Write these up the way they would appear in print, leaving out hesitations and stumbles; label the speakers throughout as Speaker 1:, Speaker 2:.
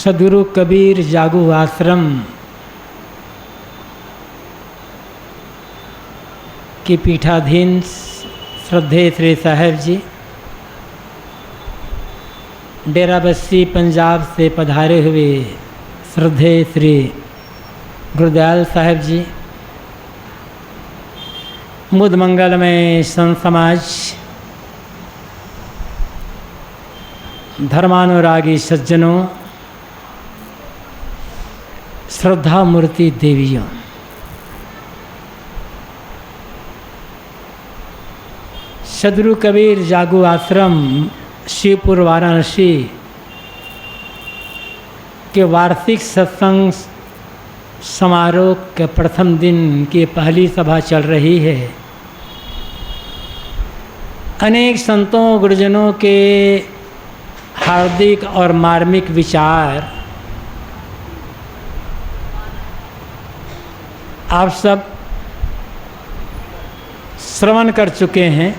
Speaker 1: सदगुरु कबीर जागू आश्रम के पीठाधीन श्रद्धेय श्री साहेब जी डेराबस्सी पंजाब से पधारे हुए श्रद्धेय श्री गुरदयाल साहेब जी, मुद मंगलमय संत समाज, धर्मानुरागी सज्जनों, श्रद्धा मूर्ति देवियों, सदगुरु कबीर जागू आश्रम शिवपुर वाराणसी के वार्षिक सत्संग समारोह के प्रथम दिन की पहली सभा चल रही है। अनेक संतों गुरुजनों के हार्दिक और मार्मिक विचार आप सब श्रवण कर चुके हैं।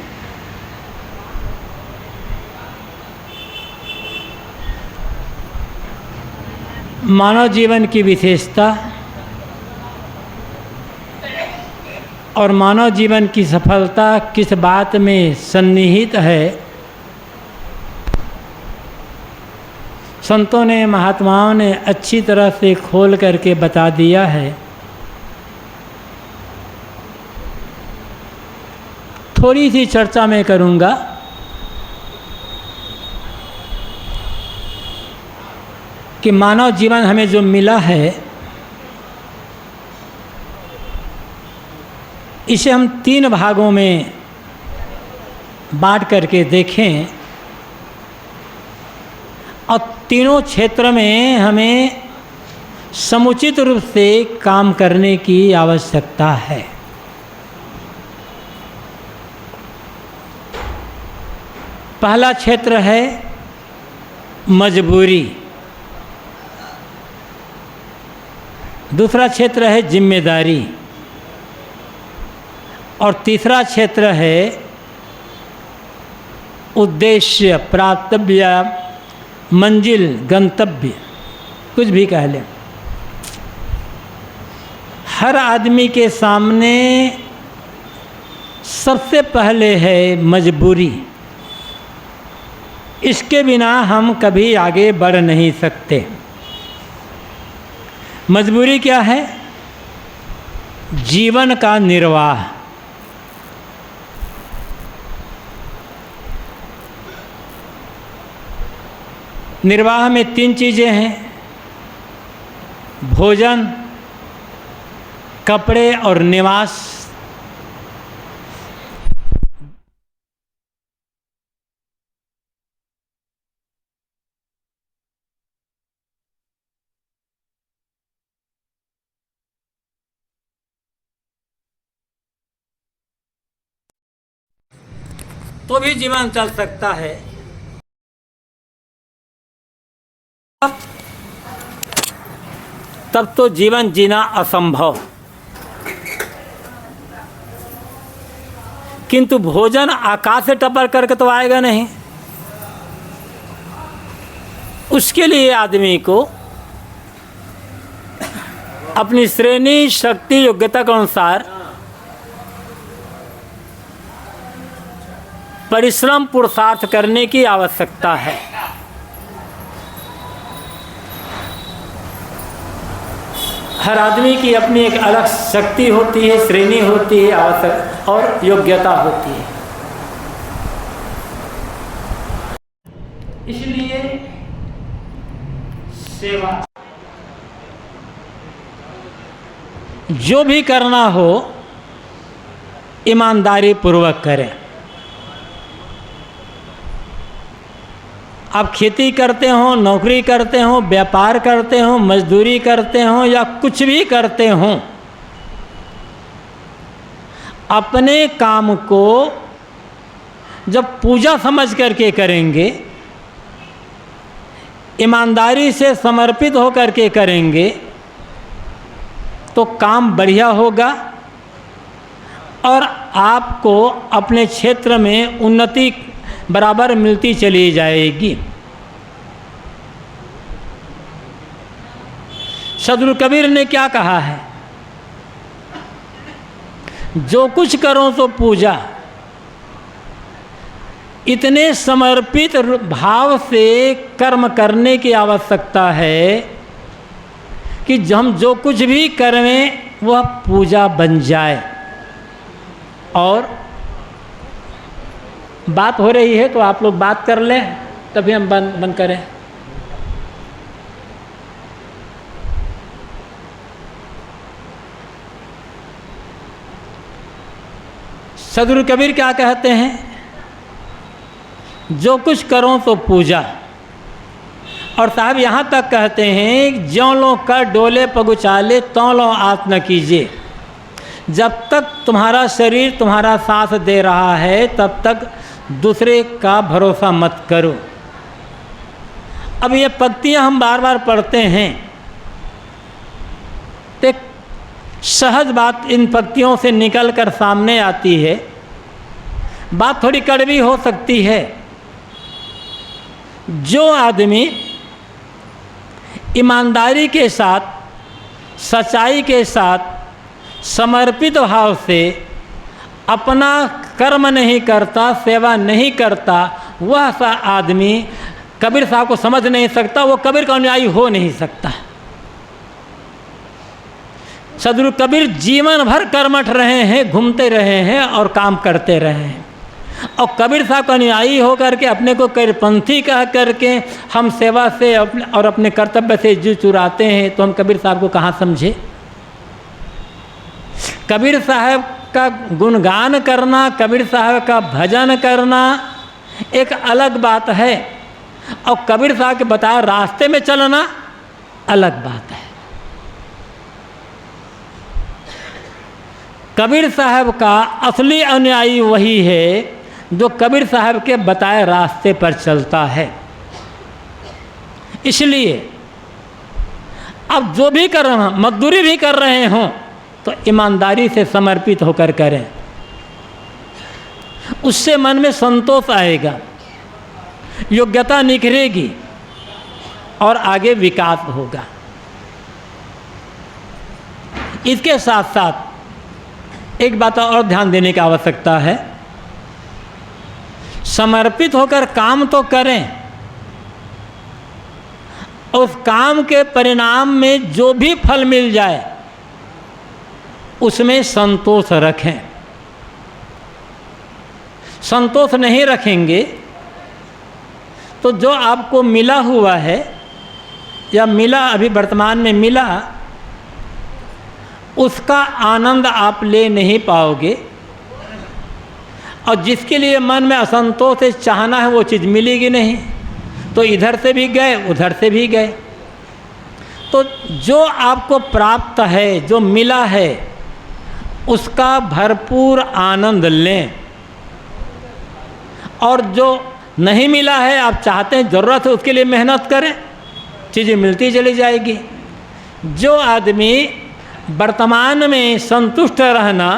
Speaker 1: मानव जीवन की विशेषता और मानव जीवन की सफलता किस बात में सन्निहित है, संतों ने, महात्माओं ने अच्छी तरह से खोल करके बता दिया है। थोड़ी सी चर्चा मैं करूंगा। कि मानव जीवन हमें जो मिला है, इसे हम 3 भागों में बांट करके देखें और तीनों क्षेत्र में हमें समुचित रूप से काम करने की आवश्यकता है। पहला क्षेत्र है मजबूरी, दूसरा क्षेत्र है जिम्मेदारी और तीसरा क्षेत्र है उद्देश्य, प्राप्तव्य, मंजिल, गंतव्य, कुछ भी कह लें। हर आदमी के सामने सबसे पहले है मजबूरी। इसके बिना हम कभी आगे बढ़ नहीं सकते। मजबूरी क्या है? जीवन का निर्वाह। निर्वाह में 3 चीज़ें हैं: भोजन, कपड़े और निवास। तो भी जीवन चल सकता है। तब तो जीवन जीना असंभव। किंतु भोजन आकाश से टपक करके तो आएगा नहीं। उसके लिए आदमी को अपनी श्रेणी, शक्ति, योग्यता के अनुसार परिश्रम, पुरुषार्थ करने की आवश्यकता है। हर आदमी की अपनी एक अलग शक्ति होती है, श्रेणी होती है, आवश्यक और योग्यता होती है। इसलिए सेवा जो भी करना हो ईमानदारी पूर्वक करें। आप खेती करते हो, नौकरी करते हो, व्यापार करते हो, मजदूरी करते हो या कुछ भी करते हो, अपने काम को जब पूजा समझ करके करेंगे, ईमानदारी से समर्पित होकर के करेंगे, तो काम बढ़िया होगा और आपको अपने क्षेत्र में उन्नति बराबर मिलती चली जाएगी। सदगुरु कबीर ने क्या कहा है, जो कुछ करो तो पूजा। इतने समर्पित भाव से कर्म करने की आवश्यकता है कि हम जो कुछ भी करें वह पूजा बन जाए। और बात हो रही है तो आप लोग बात कर लें, तभी हम बंद करें। सदगुरु कबीर क्या कहते हैं, जो कुछ करो तो पूजा। और साहब यहाँ तक कहते हैं, ज्यों लो कर डोले पगुचाले त्यों लो आस न कीजिए। जब तक तुम्हारा शरीर तुम्हारा साथ दे रहा है तब तक दूसरे का भरोसा मत करो। अब ये पंक्तियाँ हम बार बार पढ़ते हैं तो सहज बात इन पंक्तियों से निकल कर सामने आती है। बात थोड़ी कड़वी हो सकती है। जो आदमी ईमानदारी के साथ, सच्चाई के साथ, समर्पित भाव से अपना कर्म नहीं करता, सेवा नहीं करता, वह सा आदमी कबीर साहब को समझ नहीं सकता, वो कबीर का अनुयायी हो नहीं सकता। सदगुरु कबीर जीवन भर कर्मठ रहे हैं, घूमते रहे हैं और काम करते रहे हैं। और कबीर साहब का अनुयायी होकर के अपने को कबीरपंथी कह करके हम सेवा से और अपने कर्तव्य से जी चुराते हैं, तो हम कबीर साहब को कहाँ समझे। कबीर साहब का गुणगान करना, कबीर साहब का भजन करना एक अलग बात है, और कबीर साहब के बताए रास्ते में चलना अलग बात है। कबीर साहब का असली अनुयायी वही है जो कबीर साहब के बताए रास्ते पर चलता है। इसलिए अब जो भी कर रहे हैं, मजदूरी भी कर रहे हों तो ईमानदारी से समर्पित होकर करें, उससे मन में संतोष आएगा, योग्यता निखरेगी और आगे विकास होगा। इसके साथ साथ एक बात और ध्यान देने की आवश्यकता है, समर्पित होकर काम तो करें, उस काम के परिणाम में जो भी फल मिल जाए उसमें संतोष रखें। संतोष नहीं रखेंगे तो जो आपको मिला हुआ है या मिला अभी वर्तमान में मिला, उसका आनंद आप ले नहीं पाओगे। और जिसके लिए मन में असंतोष है, चाहना है, वो चीज़ मिलेगी नहीं, तो इधर से भी गए उधर से भी गए। तो जो आपको प्राप्त है, जो मिला है, उसका भरपूर आनंद लें। और जो नहीं मिला है, आप चाहते हैं, ज़रूरत है, उसके लिए मेहनत करें, चीज़ें मिलती चली जाएगी। जो आदमी वर्तमान में संतुष्ट रहना,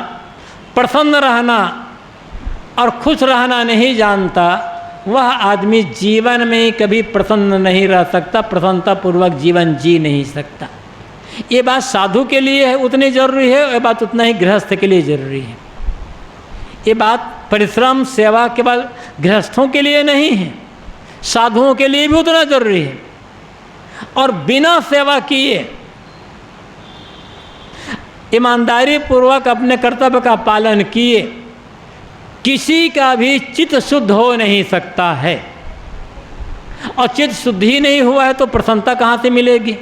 Speaker 1: प्रसन्न रहना और खुश रहना नहीं जानता, वह आदमी जीवन में कभी प्रसन्न नहीं रह सकता, प्रसन्नतापूर्वक जीवन जी नहीं सकता। ये बात साधु के लिए है उतनी ज़रूरी है, ये बात उतना ही गृहस्थ के लिए ज़रूरी है। ये बात परिश्रम सेवा केवल गृहस्थों के लिए नहीं है, साधुओं के लिए भी उतना ज़रूरी है। और बिना सेवा किए, ईमानदारी पूर्वक अपने कर्तव्य का पालन किए, किसी का भी चित्त शुद्ध हो नहीं सकता है। और चित्त शुद्ध ही नहीं हुआ है तो प्रसन्नता कहाँ से मिलेगी।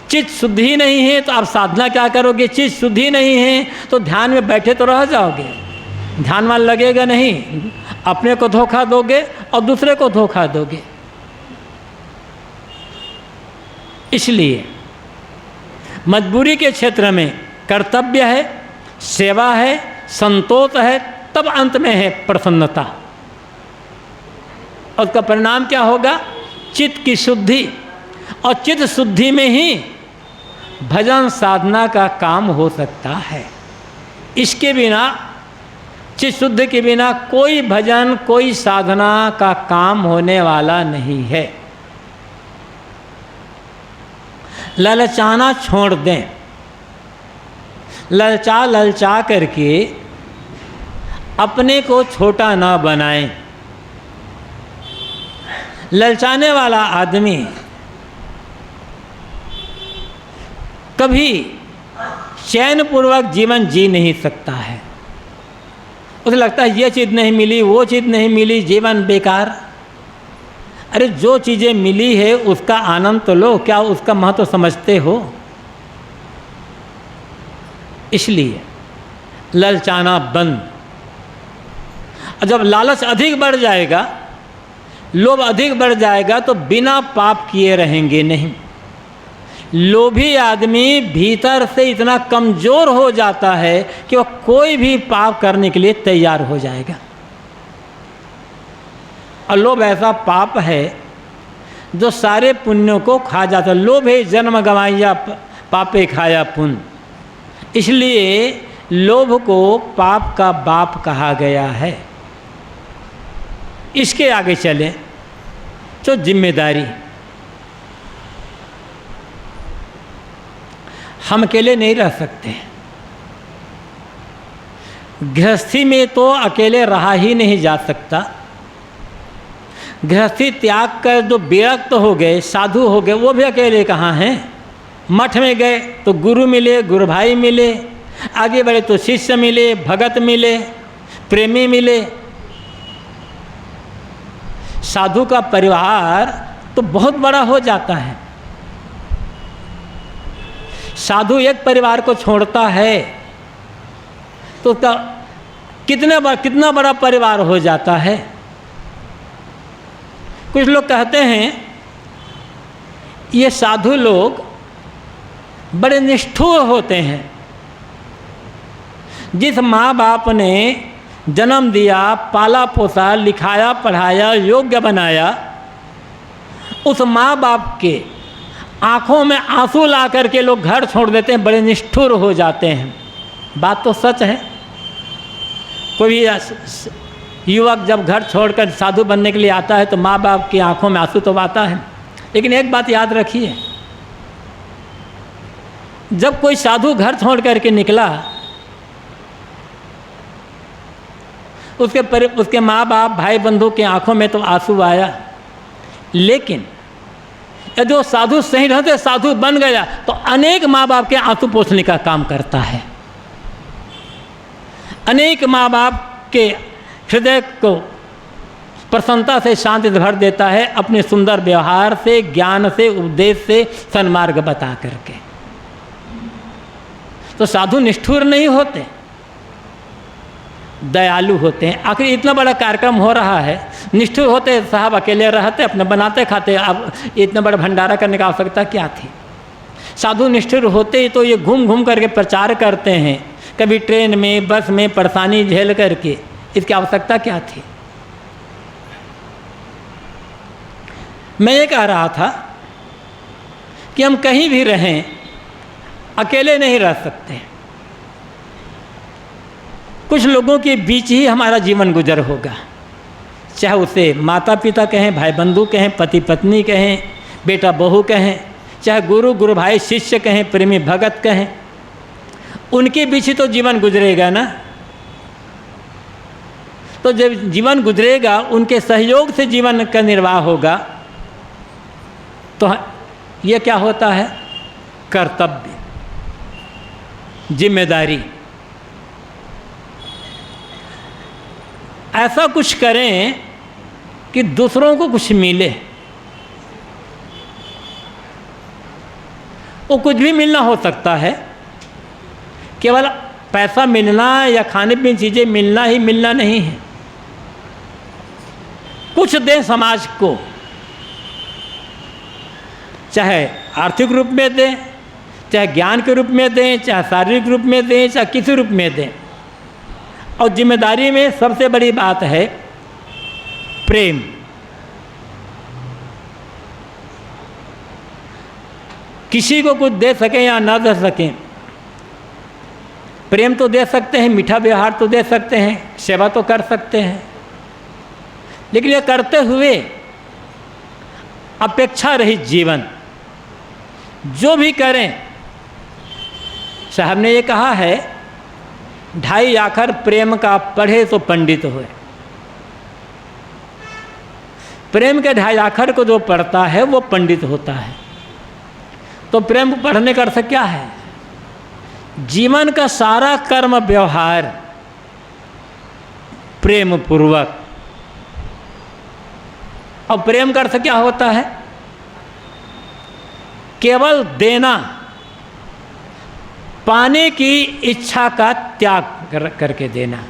Speaker 1: चित्त शुद्ध ही नहीं है तो आप साधना क्या करोगे। चित्त शुद्ध ही नहीं है तो ध्यान में बैठे तो रह जाओगे, ध्यान में लगेगा नहीं, अपने को धोखा दोगे और दूसरे को धोखा दोगे। इसलिए मजबूरी के क्षेत्र में कर्तव्य है, सेवा है, संतोष है, तब अंत में है प्रसन्नता। और उसका परिणाम क्या होगा, चित्त की शुद्धि। और चित्त शुद्धि में ही भजन साधना का काम हो सकता है। इसके बिना, चित्त शुद्धि के बिना कोई भजन, कोई साधना का काम होने वाला नहीं है। ललचाना छोड़ दें। ललचा ललचा करके अपने को छोटा ना बनाएं। ललचाने वाला आदमी कभी चैन पूर्वक जीवन जी नहीं सकता है। उसे लगता है ये चीज़ नहीं मिली, वो चीज़ नहीं मिली, जीवन बेकार। अरे जो चीज़ें मिली है उसका आनंद तो लो, क्या उसका महत्व समझते हो? इसलिए ललचाना बंद। और जब लालच अधिक बढ़ जाएगा, लोभ अधिक बढ़ जाएगा, तो बिना पाप किए रहेंगे नहीं। लोभी आदमी भीतर से इतना कमज़ोर हो जाता है कि वह कोई भी पाप करने के लिए तैयार हो जाएगा। और लोभ ऐसा पाप है जो सारे पुण्यों को खा जाता है। लोभ है जन्म गंवाइया पापे खाया पुण्य। इसलिए लोभ को पाप का बाप कहा गया है। इसके आगे चले तो जिम्मेदारी। हम अकेले नहीं रह सकते। गृहस्थी में तो अकेले रहा ही नहीं जा सकता। गृहस्थी त्याग कर जो विरक्त हो गए, साधु हो गए, वो भी अकेले कहाँ हैं। मठ में गए तो गुरु मिले, गुरु भाई मिले, आगे बढ़े तो शिष्य मिले, भगत मिले, प्रेमी मिले। साधु का परिवार तो बहुत बड़ा हो जाता है। साधु एक परिवार को छोड़ता है तो उसका कितना बड़ा परिवार हो जाता है। कुछ लोग कहते हैं ये साधु लोग बड़े निष्ठुर होते हैं। जिस माँ बाप ने जन्म दिया, पाला पोसा, लिखाया पढ़ाया, योग्य बनाया, उस माँ बाप के आँखों में आंसू ला करके लोग घर छोड़ देते हैं, बड़े निष्ठुर हो जाते हैं। बात तो सच है। कोई युवक जब घर छोड़कर साधु बनने के लिए आता है तो माँ बाप की आंखों में आंसू तो आता है। लेकिन एक बात याद रखिए, जब कोई साधु घर छोड़ करके निकला, उसके माँ बाप भाई बंधु के आंखों में तो आंसू आया। लेकिन यदि वो साधु सही रहते, साधु बन गया, तो अनेक माँ बाप के आंसू पोंछने का काम करता है। अनेक माँ बाप के हृदय को प्रसन्नता से, शांति से भर देता है अपने सुंदर व्यवहार से, ज्ञान से, उपदेश से, सन्मार्ग बता करके। तो साधु निष्ठुर नहीं होते, दयालु होते हैं। आखिर इतना बड़ा कार्यक्रम हो रहा है, निष्ठुर होते साहब अकेले रहते, अपने बनाते खाते। अब इतना बड़ा भंडारा करने की आवश्यकता क्या थी? साधु निष्ठुर होते ही तो ये घूम घूम करके प्रचार करते हैं, कभी ट्रेन में, बस में परेशानी झेल करके। इसकी आवश्यकता क्या थी? मैं ये कह रहा था कि हम कहीं भी रहें, अकेले नहीं रह सकते। कुछ लोगों के बीच ही हमारा जीवन गुजर होगा, चाहे उसे माता पिता कहें, भाई बंधु कहें, पति पत्नी कहें, बेटा बहू कहें, चाहे गुरु गुरु भाई शिष्य कहें, प्रेमी भगत कहें, उनके बीच ही तो जीवन गुजरेगा ना। तो जब जीवन गुजरेगा, उनके सहयोग से जीवन का निर्वाह होगा। तो ये क्या होता है? कर्तव्य, जिम्मेदारी। ऐसा कुछ करें कि दूसरों को कुछ मिले। वो कुछ भी मिलना हो सकता है, केवल पैसा मिलना या खाने पीने चीज़ें मिलना ही मिलना नहीं है। कुछ दें समाज को, चाहे आर्थिक रूप में दें, चाहे ज्ञान के रूप में दें, चाहे शारीरिक रूप में दें, चाहे किसी रूप में दें। और जिम्मेदारी में सबसे बड़ी बात है प्रेम। किसी को कुछ दे सकें या ना दे सकें, प्रेम तो दे सकते हैं, मीठा व्यवहार तो दे सकते हैं, सेवा तो कर सकते हैं। लेकिन ये करते हुए अपेक्षा रहित जीवन, जो भी करें, साहब ने ये कहा है 2.5 अक्षर प्रेम का पढ़े तो पंडित हुए। प्रेम के 2.5 अक्षर को जो पढ़ता है वो पंडित होता है। तो प्रेम को पढ़ने का अर्थ क्या है? जीवन का सारा कर्म व्यवहार प्रेम पूर्वक। और प्रेम का अर्थ क्या होता है? केवल देना, पाने की इच्छा का त्याग करके देना।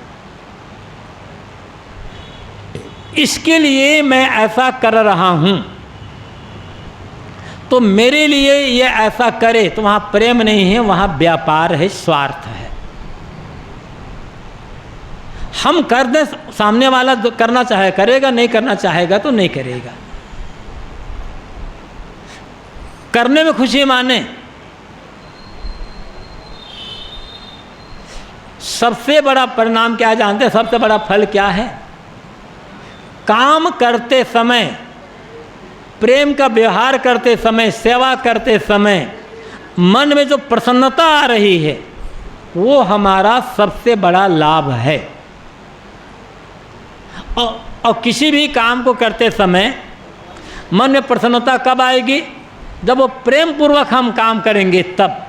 Speaker 1: इसके लिए मैं ऐसा कर रहा हूं, तो मेरे लिए ये ऐसा करे, तो वहां प्रेम नहीं है, वहां व्यापार है, स्वार्थ है। हम कर दें, सामने वाला करना चाहे करेगा, नहीं करना चाहेगा तो नहीं करेगा। करने में खुशी माने। सबसे बड़ा परिणाम क्या जानते हैं? सबसे बड़ा फल क्या है? काम करते समय, प्रेम का व्यवहार करते समय, सेवा करते समय मन में जो प्रसन्नता आ रही है वो हमारा सबसे बड़ा लाभ है। और किसी भी काम को करते समय मन में प्रसन्नता कब आएगी? जब वो प्रेम पूर्वक हम काम करेंगे, तब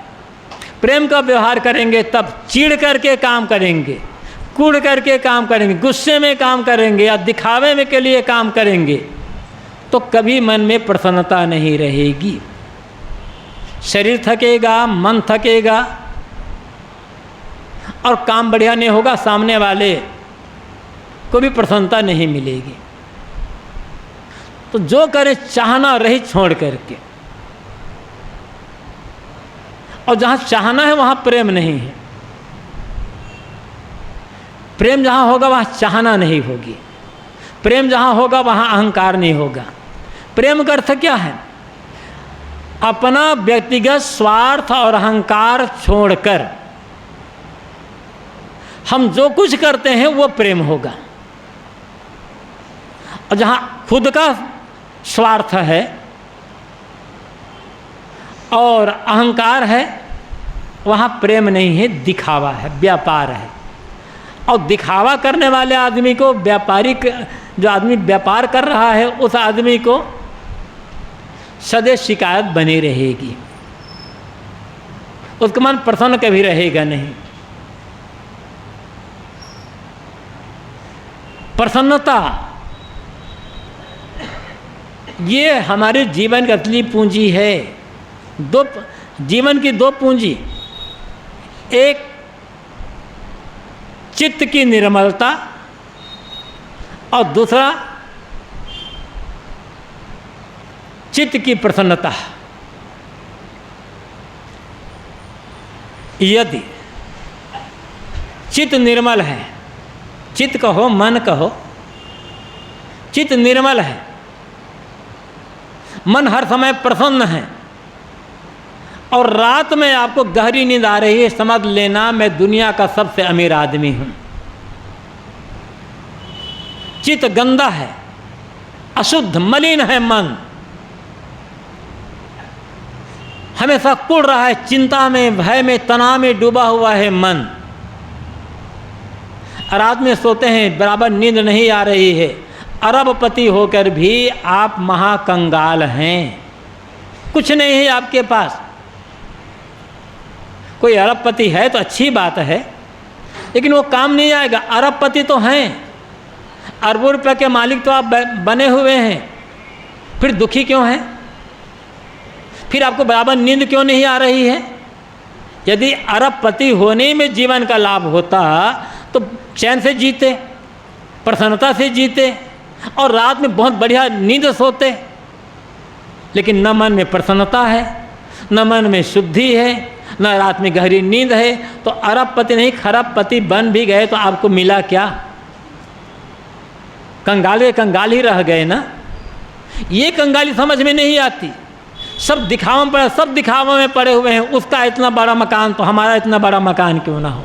Speaker 1: प्रेम का व्यवहार करेंगे, तब चिढ़ करके काम करेंगे, कूड़ करके काम करेंगे, गुस्से में काम करेंगे या दिखावे में के लिए काम करेंगे, तो कभी मन में प्रसन्नता नहीं रहेगी। शरीर थकेगा, मन थकेगा और काम बढ़िया नहीं होगा, सामने वाले को भी प्रसन्नता नहीं मिलेगी। तो जो करे चाहना रहित छोड़ करके, और जहाँ चाहना है वहाँ प्रेम नहीं है। प्रेम जहाँ होगा वहाँ चाहना नहीं होगी। प्रेम जहाँ होगा वहाँ अहंकार नहीं होगा। प्रेम का अर्थ क्या है? अपना व्यक्तिगत स्वार्थ और अहंकार छोड़कर हम जो कुछ करते हैं वो प्रेम होगा। और जहाँ खुद का स्वार्थ है और अहंकार है, वहाँ प्रेम नहीं है, दिखावा है, व्यापार है। और दिखावा करने वाले आदमी को, व्यापारिक जो आदमी व्यापार कर रहा है, उस आदमी को सदैव शिकायत बनी रहेगी, उसका मन प्रसन्न कभी रहेगा नहीं। प्रसन्नता ये हमारे जीवन की असली पूंजी है। जीवन की 2 पूंजी, एक चित्त की निर्मलता और दूसरा चित्त की प्रसन्नता। यदि चित्त निर्मल है, चित्त कहो मन कहो, चित्त निर्मल है, मन हर समय प्रसन्न है और रात में आपको गहरी नींद आ रही है, समझ लेना मैं दुनिया का सबसे अमीर आदमी हूं। चित्त गंदा है, अशुद्ध मलिन है मन, हमेशा कुढ़ रहा है, चिंता में, भय में, तनाव में डूबा हुआ है मन। रात में सोते हैं, बराबर नींद नहीं आ रही है, अरबपति होकर भी आप महाकंगाल हैं, कुछ नहीं है आपके पास। कोई अरबपति है तो अच्छी बात है, लेकिन वो काम नहीं आएगा। अरबपति तो हैं, अरबों रुपये के मालिक तो आप बने हुए हैं, फिर दुखी क्यों हैं? फिर आपको बराबर नींद क्यों नहीं आ रही है? यदि अरबपति होने में जीवन का लाभ होता तो चैन से जीते, प्रसन्नता से जीते और रात में बहुत बढ़िया नींद सोते। लेकिन न मन में प्रसन्नता है, न मन में शुद्धि है, न रात में गहरी नींद है, तो अरबपति नहीं खरबपति बन भी गए तो आपको मिला क्या? कंगाल कंगाल ही रह गए ना। ये कंगाली समझ में नहीं आती। सब दिखावा में पड़े, सब दिखावा में पड़े हुए हैं। उसका इतना बड़ा मकान तो हमारा इतना बड़ा मकान क्यों ना हो,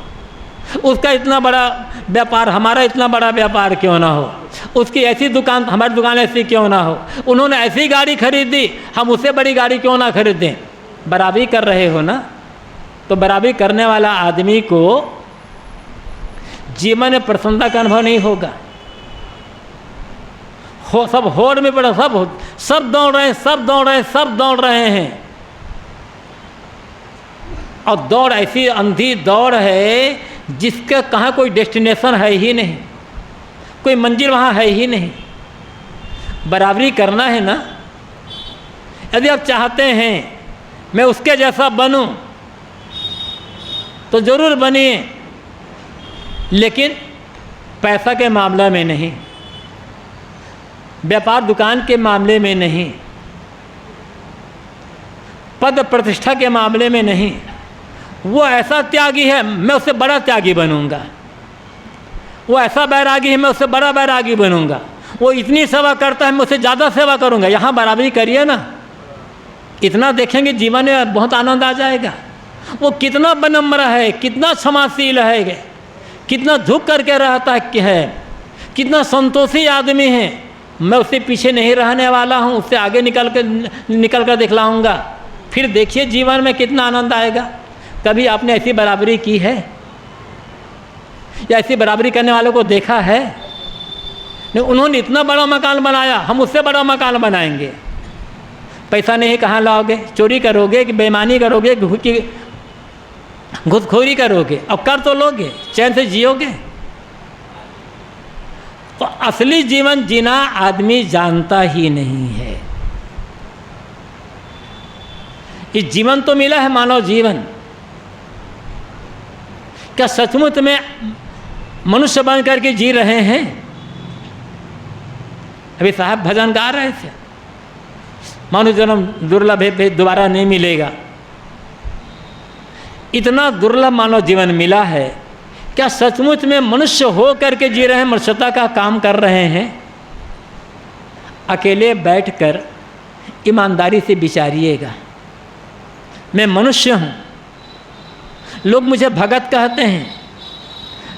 Speaker 1: उसका इतना बड़ा व्यापार हमारा इतना बड़ा व्यापार क्यों ना हो, उसकी ऐसी दुकान हमारी दुकान ऐसी क्यों ना हो, उन्होंने ऐसी गाड़ी खरीदी हम उससे बड़ी गाड़ी क्यों ना खरीदें। बराबरी कर रहे हो ना, तो बराबरी करने वाला आदमी को जीवन में प्रसन्नता का अनुभव नहीं होगा। सब होड़ में पड़ा, सब दौड़ रहे हैं, सब दौड़ रहे हैं, सब दौड़ रहे हैं, और दौड़ ऐसी अंधी दौड़ है जिसका कहाँ कोई डेस्टिनेशन है ही नहीं, कोई मंजिल वहाँ है ही नहीं। बराबरी करना है ना, यदि आप चाहते हैं मैं उसके जैसा बनूं तो ज़रूर बनिए, लेकिन पैसा के मामला में नहीं, व्यापार दुकान के मामले में नहीं, पद प्रतिष्ठा के मामले में नहीं। वो ऐसा त्यागी है, मैं उससे बड़ा त्यागी बनूंगा। वो ऐसा बैरागी है, मैं उससे बड़ा बैरागी बनूंगा। वो इतनी सेवा करता है, मैं उससे ज़्यादा सेवा करूंगा। यहाँ बराबरी करिए ना, इतना देखेंगे जीवन में बहुत आनंद आ जाएगा। वो कितना विनम्र है, कितना क्षमाशील है, कितना झुक करके रहता है, कितना संतोषी आदमी है। मैं उससे पीछे नहीं रहने वाला हूँ, उससे आगे निकल कर दिखलाऊंगा। फिर देखिए जीवन में कितना आनंद आएगा। कभी आपने ऐसी बराबरी की है या ऐसी बराबरी करने वालों को देखा है? नहीं, उन्होंने इतना बड़ा मकान बनाया, हम उससे बड़ा मकान बनाएंगे। पैसा नहीं कहाँ लाओगे? चोरी करोगे कि बेईमानी करोगे कि घुसखोरी करोगे? अब कर तो लोगे, चैन से जियोगे। तो असली जीवन जीना आदमी जानता ही नहीं है। ये जीवन तो मिला है मानव जीवन, क्या सचमुच में मनुष्य बन करके जी रहे हैं? अभी साहब भजन गा रहे थे, मानव जन्म दुर्लभ है, दोबारा नहीं मिलेगा। इतना दुर्लभ मानव जीवन मिला है, क्या सचमुच में मनुष्य हो करके जी रहे हैं, मनुष्यता का काम कर रहे हैं? अकेले बैठकर ईमानदारी से विचारिएगा। मैं मनुष्य हूँ, लोग मुझे भगत कहते हैं,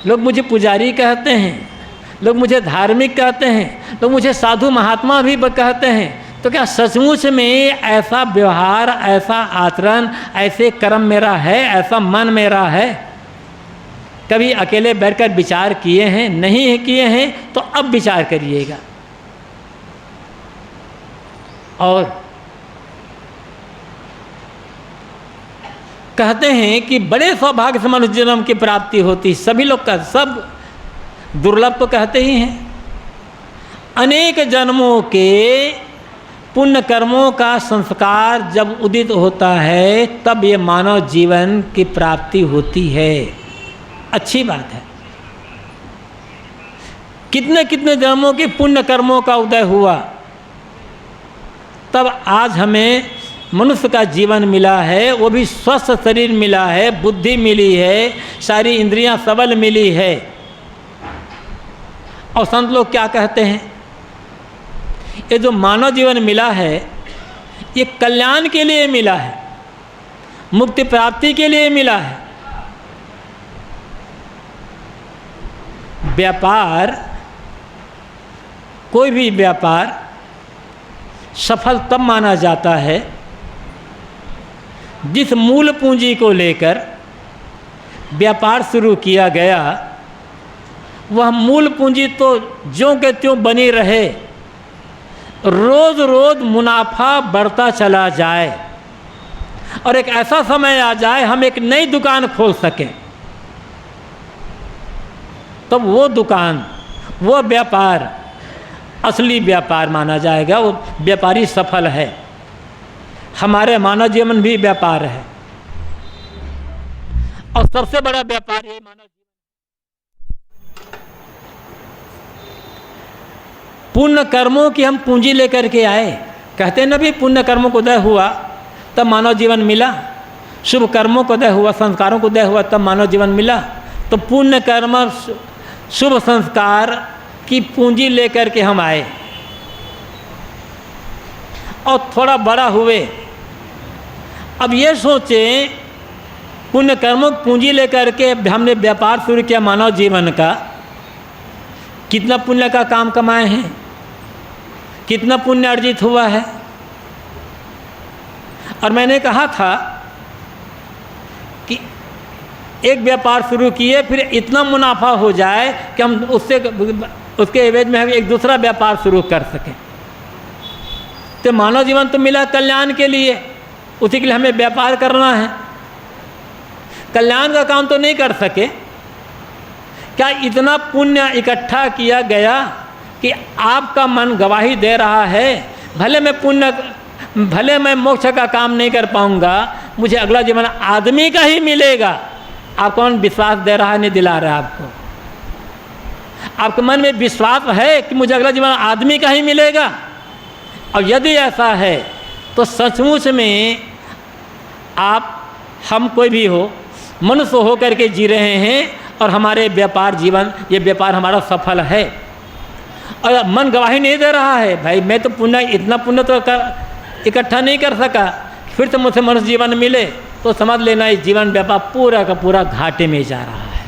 Speaker 1: लोग मुझे पुजारी कहते हैं, लोग मुझे धार्मिक कहते हैं, लोग मुझे साधु महात्मा भी कहते हैं। तो क्या सचमुच में ऐसा व्यवहार, ऐसा आचरण, ऐसे कर्म मेरा है, ऐसा मन मेरा है? कभी अकेले बैठकर विचार किए हैं? नहीं किए हैं तो अब विचार करिएगा। और कहते हैं कि बड़े सौभाग्य से मनुष्य जन्म की प्राप्ति होती। सभी लोग का सब दुर्लभ तो कहते ही हैं। अनेक जन्मों के पुण्य कर्मों का संस्कार जब उदित होता है तब ये मानव जीवन की प्राप्ति होती है। अच्छी बात है। कितने कितने जन्मों के पुण्य कर्मों का उदय हुआ, तब आज हमें मनुष्य का जीवन मिला है, वो भी स्वस्थ शरीर मिला है, बुद्धि मिली है, सारी इंद्रियां सबल मिली है। और संत लोग क्या कहते हैं? ये जो मानव जीवन मिला है ये कल्याण के लिए मिला है, मुक्ति प्राप्ति के लिए मिला है। व्यापार, कोई भी व्यापार सफल तब माना जाता है जिस मूल पूंजी को लेकर व्यापार शुरू किया गया वह मूल पूंजी तो ज्यों के त्यों बनी रहे, रोज़ रोज़ मुनाफा बढ़ता चला जाए और एक ऐसा समय आ जाए हम एक नई दुकान खोल सकें, तब वो दुकान, वो व्यापार असली व्यापार माना जाएगा। वो व्यापारी सफल है। हमारे मानव जीवन भी व्यापार है और सबसे बड़ा व्यापार है मानव जीवन। पुण्य कर्मों की हम पूंजी लेकर के आए। कहते हैं ना भी पुण्य कर्मों को उदय हुआ तब मानव जीवन मिला, शुभ कर्मों को उदय हुआ, संस्कारों को उदय हुआ तब मानव जीवन मिला। तो पुण्य कर्म, शुभ संस्कार की पूंजी लेकर के हम आए और थोड़ा बड़ा हुए। अब ये सोचें, पुण्य कर्मों की पूंजी लेकर के हमने व्यापार शुरू किया मानव जीवन का, कितना पुण्य का काम कमाए हैं, कितना पुण्य अर्जित हुआ है। और मैंने कहा था कि एक व्यापार शुरू किए, फिर इतना मुनाफा हो जाए कि हम उसके एवज में हम एक दूसरा व्यापार शुरू कर सकें। तो मानव जीवन तो मिला कल्याण के लिए, उसी के लिए हमें व्यापार करना है। कल्याण का काम तो नहीं कर सके, क्या इतना पुण्य इकट्ठा किया गया कि आपका मन गवाही दे रहा है, भले मैं मोक्ष का काम नहीं कर पाऊंगा, मुझे अगला जीवन आदमी का ही मिलेगा। आप कौन विश्वास दे रहा है, नहीं दिला रहा है आपको? आपके मन में विश्वास है कि मुझे अगला जीवन आदमी का ही मिलेगा? और यदि ऐसा है तो सचमुच में हम कोई भी हो, मनुष्य हो करके जी रहे हैं, और हमारे व्यापार जीवन, ये व्यापार हमारा सफल है। और मन गवाही नहीं दे रहा है, भाई मैं तो इतना पुण्य तो इकट्ठा नहीं कर सका, फिर तो मुझसे मनुष्य जीवन मिले, तो समझ लेना इस जीवन व्यापार पूरा का पूरा घाटे में जा रहा है।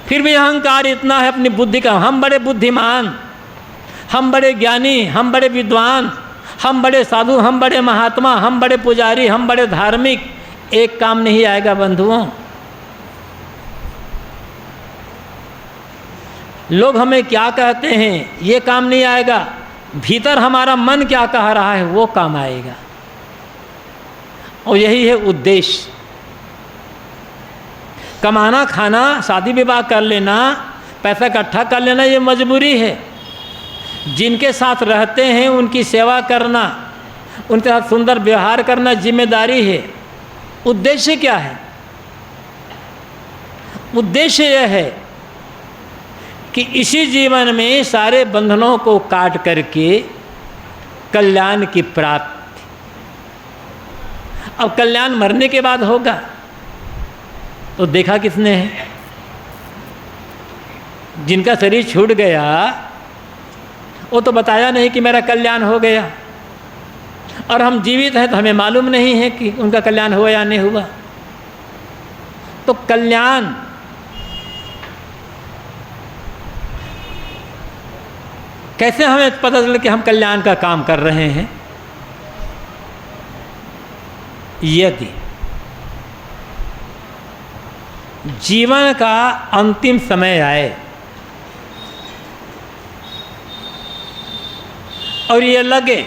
Speaker 1: फिर भी अहंकार इतना है अपनी बुद्धि का, हम बड़े बुद्धिमान, हम बड़े ज्ञानी, हम बड़े विद्वान, हम बड़े साधु, हम बड़े महात्मा, हम बड़े पुजारी, हम बड़े धार्मिक। एक काम नहीं आएगा बंधुओं। लोग हमें क्या कहते हैं ये काम नहीं आएगा, भीतर हमारा मन क्या कह रहा है वो काम आएगा। और यही है उद्देश्य। कमाना, खाना, शादी विवाह कर लेना, पैसा इकट्ठा कर लेना, ये मजबूरी है। जिनके साथ रहते हैं उनकी सेवा करना, उनके साथ सुंदर व्यवहार करना जिम्मेदारी है। उद्देश्य क्या है? उद्देश्य यह है कि इसी जीवन में सारे बंधनों को काट करके कल्याण की प्राप्ति। अब कल्याण मरने के बाद होगा, तो देखा किसने है? जिनका शरीर छूट गया वो तो बताया नहीं कि मेरा कल्याण हो गया, और हम जीवित हैं तो हमें मालूम नहीं है कि उनका कल्याण हुआ या नहीं हुआ। तो कल्याण कैसे हमें पता चले कि हम कल्याण का काम कर रहे हैं? यदि जीवन का अंतिम समय आए और ये लगे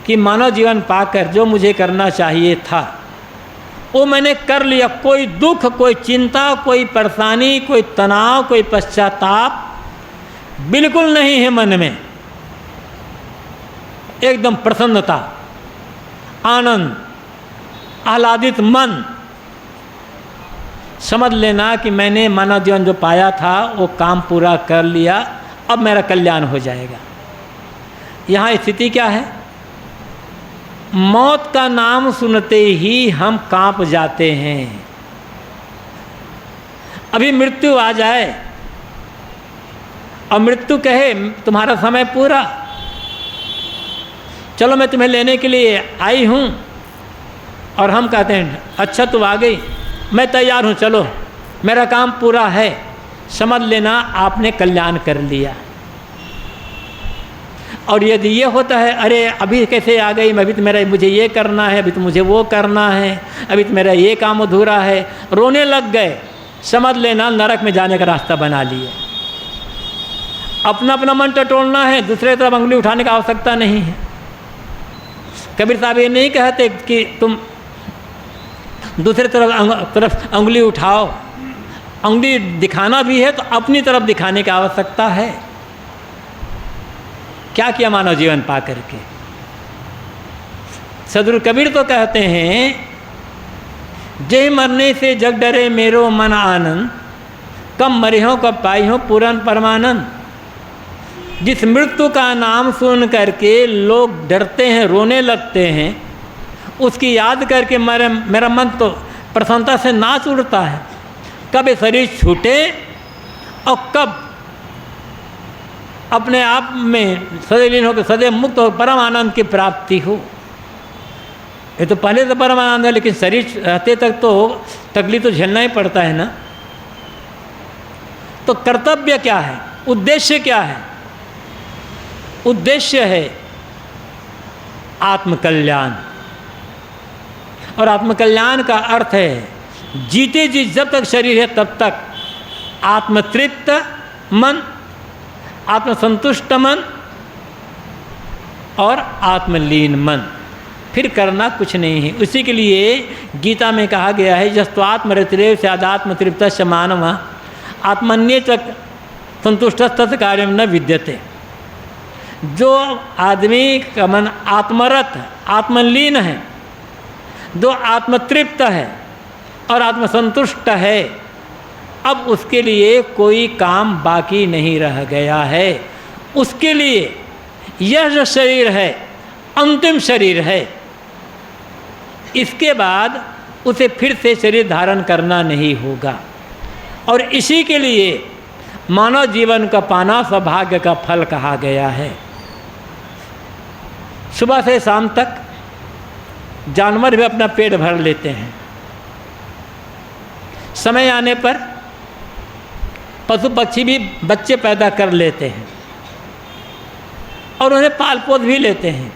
Speaker 1: कि मानव जीवन पाकर जो मुझे करना चाहिए था वो मैंने कर लिया, कोई दुख, कोई चिंता, कोई परेशानी, कोई तनाव, कोई पश्चाताप बिल्कुल नहीं है मन में, एकदम प्रसन्नता, आनंद, आह्लादित मन, समझ लेना कि मैंने मानव जीवन जो पाया था वो काम पूरा कर लिया, अब मेरा कल्याण हो जाएगा। यहाँ स्थिति क्या है? मौत का नाम सुनते ही हम कांप जाते हैं। अभी मृत्यु आ जाए और मृत्यु कहे तुम्हारा समय पूरा, चलो मैं तुम्हें लेने के लिए आई हूँ, और हम कहते हैं अच्छा तू आ गई, मैं तैयार हूँ, चलो मेरा काम पूरा है, समझ लेना आपने कल्याण कर लिया। और यदि ये होता है अरे अभी कैसे आ गई, अभी तो मेरा मुझे ये करना है, अभी तो मुझे वो करना है, अभी तो मेरा ये काम अधूरा है, रोने लग गए, समझ लेना नरक में जाने का रास्ता बना लिए। अपना अपना मन टटोलना है, दूसरे तरफ अंगुली उठाने की आवश्यकता नहीं है। कबीर साहब ये नहीं कहते कि तुम दूसरे तरफ अंगुली उठाओ, अंगुली दिखाना भी है तो अपनी तरफ दिखाने की आवश्यकता है। क्या किया मानव जीवन पा करके? सदगुरु कबीर तो कहते हैं जय मरने से जग डरे मेरो मन आनंद, कम मरे हो कब पाई हो पूरन परमानंद। जिस मृत्यु का नाम सुन करके लोग डरते हैं, रोने लगते हैं, उसकी याद करके मेरा मन तो प्रसन्नता से नाच उड़ता है। कब ये शरीर छूटे और कब अपने आप में सदैव लीन होकर सदैव मुक्त हो परम आनंद की प्राप्ति हो। ये तो पहले तो परम आनंद है, लेकिन शरीर रहते तक तो तकलीफ तो झेलना ही पड़ता है ना। तो कर्तव्य क्या है? उद्देश्य क्या है? उद्देश्य है आत्मकल्याण। और आत्मकल्याण का अर्थ है जीते जी जब तक शरीर है तब तक आत्मतृप्त मन, आत्मसंतुष्ट मन और आत्मलीन मन, फिर करना कुछ नहीं है। उसी के लिए गीता में कहा गया है यस्त्वात्मरतिरेव स्यादात्मतृप्तस्य मानवः आत्मन्ये च संतुष्टस्तस्य कार्यं न विद्यते। जो आदमी का मन आत्मरत आत्मलीन है, जो आत्मतृप्त है और आत्मसंतुष्ट है, अब उसके लिए कोई काम बाकी नहीं रह गया है। उसके लिए यह जो शरीर है अंतिम शरीर है, इसके बाद उसे फिर से शरीर धारण करना नहीं होगा। और इसी के लिए मानव जीवन का पाना सौभाग्य का फल कहा गया है। सुबह से शाम तक जानवर भी अपना पेट भर लेते हैं, समय आने पर पशु पक्षी भी बच्चे पैदा कर लेते हैं और उन्हें पाल पोस भी लेते हैं।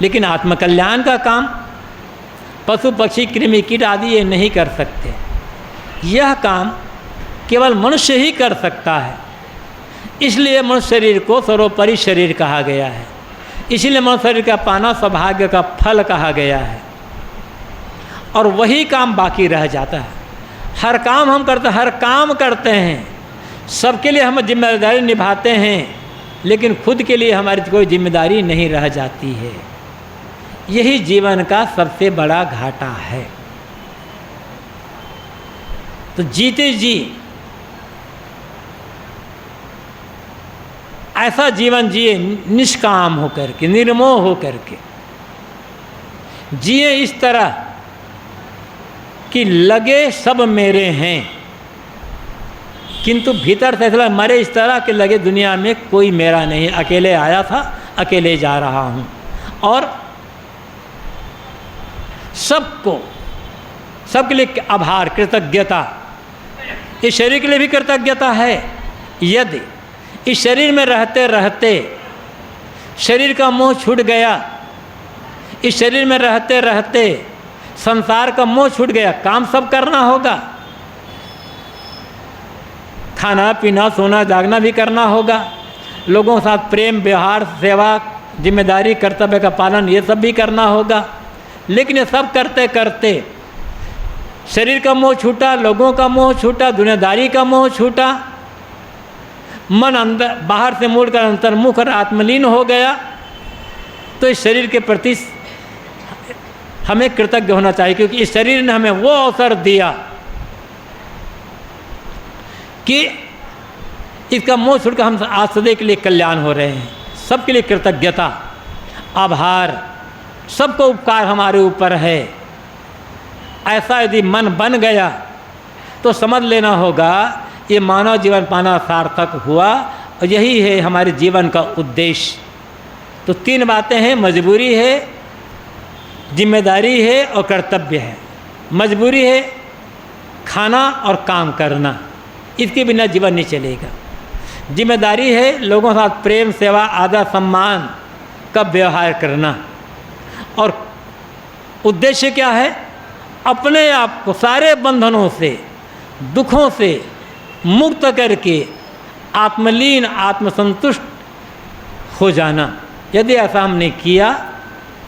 Speaker 1: लेकिन आत्मकल्याण का काम पशु पक्षी कृमि कीट आदि ये नहीं कर सकते। यह काम केवल मनुष्य ही कर सकता है। इसलिए मनुष्य शरीर को सर्वोपरि शरीर कहा गया है। इसीलिए मनुष्य शरीर का पाना सौभाग्य का फल कहा गया है। और वही काम बाकी रह जाता है। हर काम हम करते, हर काम करते हैं, सबके लिए हम जिम्मेदारी निभाते हैं, लेकिन खुद के लिए हमारी कोई जिम्मेदारी नहीं रह जाती है। यही जीवन का सबसे बड़ा घाटा है। तो जीते जी ऐसा जीवन जिए निष्काम होकर के, निर्मोह होकर के जिए, इस तरह कि लगे सब मेरे हैं, किंतु भीतर से ऐसा मरे इस तरह कि लगे दुनिया में कोई मेरा नहीं, अकेले आया था अकेले जा रहा हूँ। और सबको, सबके लिए आभार, कृतज्ञता। इस शरीर के लिए भी कृतज्ञता है। यदि इस शरीर में रहते रहते शरीर का मोह छूट गया, इस शरीर में रहते रहते संसार का मोह छूट गया, काम सब करना होगा, खाना पीना सोना जागना भी करना होगा, लोगों के साथ प्रेम व्यवहार सेवा जिम्मेदारी कर्तव्य का पालन ये सब भी करना होगा। लेकिन ये सब करते करते शरीर का मोह छूटा, लोगों का मोह छूटा, दुनियादारी का मोह छूटा, मन अंदर बाहर से मोड़कर अंतर्मुख और आत्मलीन हो गया। तो इस शरीर के प्रति हमें कृतज्ञ होना चाहिए, क्योंकि इस शरीर ने हमें वो अवसर दिया कि इसका मोह छूटकर हम आज सदैव के लिए कल्याण हो रहे हैं। सबके लिए कृतज्ञता, आभार, सबको उपकार हमारे ऊपर है। ऐसा यदि मन बन गया तो समझ लेना होगा ये मानव जीवन पाना सार्थक हुआ, और यही है हमारे जीवन का उद्देश्य। तो तीन बातें हैं, मजबूरी है, जिम्मेदारी है और कर्तव्य है। मजबूरी है खाना और काम करना, इसके बिना जीवन नहीं चलेगा। जिम्मेदारी है लोगों के साथ प्रेम सेवा आदर सम्मान का व्यवहार करना। और उद्देश्य क्या है? अपने आप को सारे बंधनों से दुखों से मुक्त करके आत्मलीन आत्मसंतुष्ट हो जाना। यदि ऐसा हमने किया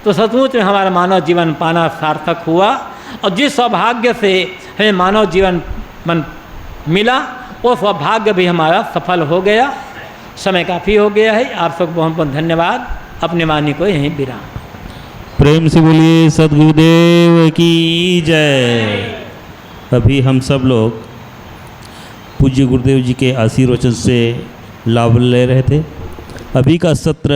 Speaker 1: तो सचमुच में हमारा मानव जीवन पाना सार्थक हुआ। और जिस सौभाग्य से हमें मानव जीवन मिला वो सौभाग्य भी हमारा सफल हो गया। समय काफ़ी हो गया है। आप सबको बहुत बहुत धन्यवाद। अपने वाणी को यहीं विराम।
Speaker 2: प्रेम से बोलिए सद्गुरुदेव की जय। अभी हम सब लोग पूज्य गुरुदेव जी के आशीर्वचन से लाभ ले रहे थे। अभी का सत्र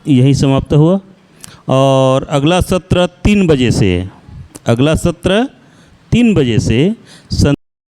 Speaker 2: यही समाप्त हुआ और अगला सत्र 3 बजे से, अगला सत्र 3 बजे से